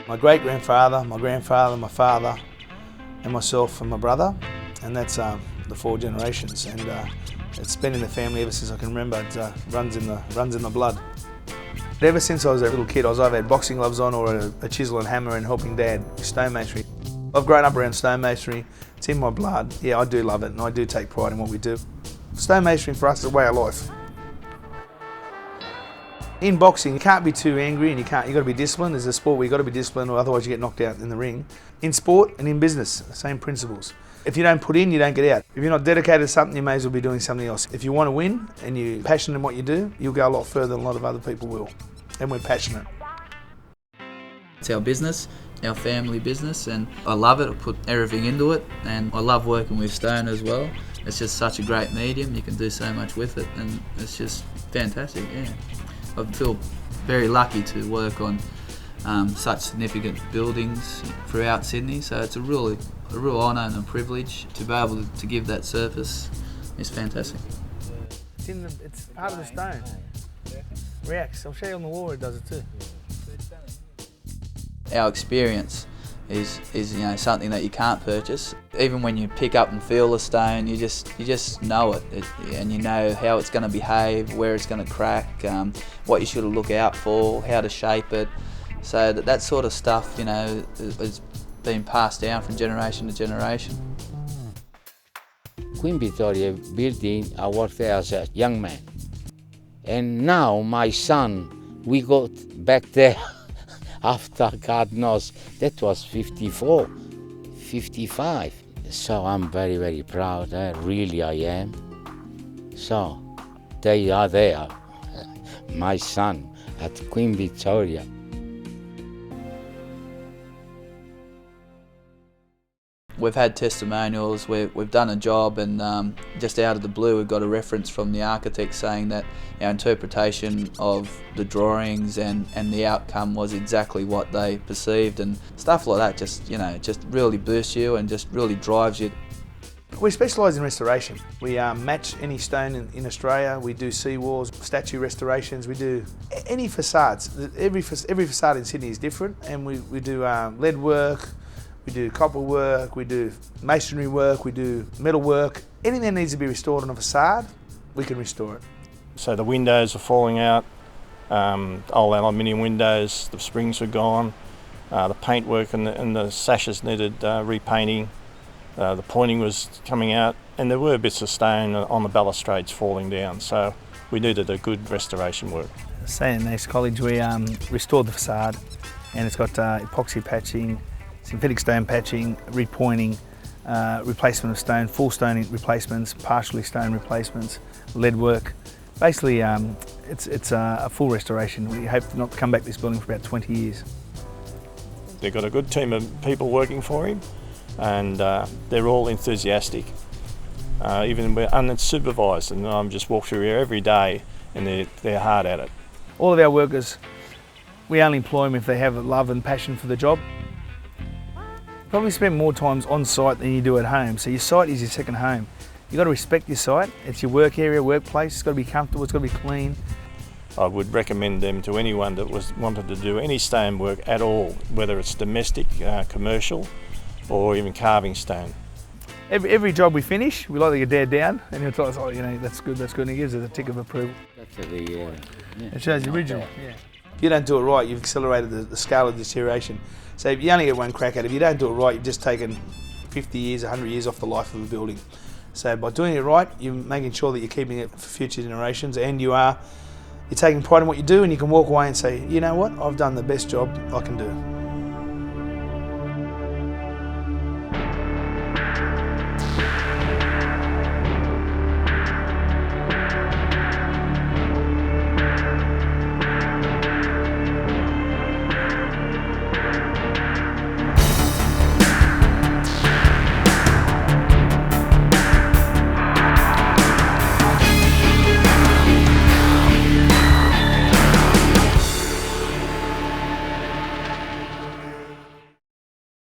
My great-grandfather, my grandfather, my father, and myself and my brother, and that's the 4 generations. And it's been in the family ever since I can remember. It runs in the blood. Ever since I was a little kid, I was either had boxing gloves on or a chisel and hammer and helping Dad with stonemasonry. I've grown up around stonemasonry. It's in my blood. Yeah, I do love it, and I do take pride in what we do. Stonemasonry for us is a way of life. In boxing, you can't be too angry, and you've got to be disciplined. There's a sport where you've got to be disciplined, or otherwise you get knocked out in the ring. In sport and in business, the same principles. If you don't put in, you don't get out. If you're not dedicated to something, you may as well be doing something else. If you want to win and you're passionate in what you do, you'll go a lot further than a lot of other people will. And we're passionate. It's our business, our family business, and I love it. I put everything into it, and I love working with stone as well. It's just such a great medium. You can do so much with it, and it's just fantastic, yeah. I feel very lucky to work on such significant buildings throughout Sydney, so it's a real honour and a privilege to be able to give that service. It's fantastic. It's part of the stone. Reacts. I'll show you on the wall where it does it too. Our experience is something that you can't purchase. Even when you pick up and feel the stone, you just know it, and you know how it's going to behave, where it's going to crack, what you should look out for, how to shape it. So that sort of stuff, is being passed down from generation to generation. Queen Victoria building, I worked there as a young man. And now my son, we got back there after God knows, that was 54, 55. So I'm very, very proud, really I am. So they are there, my son at Queen Victoria. We've had testimonials where we've done a job, and just out of the blue we've got a reference from the architect saying that our interpretation of the drawings and the outcome was exactly what they perceived, and stuff like that just really boosts you and just really drives you. We specialise in restoration. We match any stone in Australia. We do seawalls, statue restorations. We do any facades. Every facade in Sydney is different, and we do lead work. We do copper work, we do masonry work, we do metal work. Anything that needs to be restored on a facade, we can restore it. So the windows are falling out, old aluminium windows, the springs were gone, the paintwork and the sashes needed repainting, the pointing was coming out, and there were bits of stone on the balustrades falling down, so we needed a good restoration work. St Anne's College, we restored the facade, and it's got epoxy patching, synthetic stone patching, repointing, replacement of stone, full stone replacements, partially stone replacements, lead work. Basically, it's a full restoration. We hope not to come back to this building for about 20 years. They've got a good team of people working for him, and they're all enthusiastic. Even we're unsupervised, and I'm just walk through here every day, and they're hard at it. All of our workers, we only employ them if they have a love and passion for the job. Probably spend more times on site than you do at home, so your site is your second home. You've got to respect your site. It's your work area, workplace. It's got to be comfortable, it's got to be clean. I would recommend them to anyone that wanted to do any stone work at all, whether it's domestic, commercial, or even carving stone. Every job we finish, we like to get Dad down, and he'll tell us, oh, that's good, and he gives us a tick of approval. It shows the original. Yeah. If you don't do it right, you've accelerated the scale of deterioration. So if you only get one crack at it, if you don't do it right, you've just taken 50 years, 100 years off the life of a building. So by doing it right, you're making sure that you're keeping it for future generations, and you're taking pride in what you do, and you can walk away and say, you know what, I've done the best job I can do.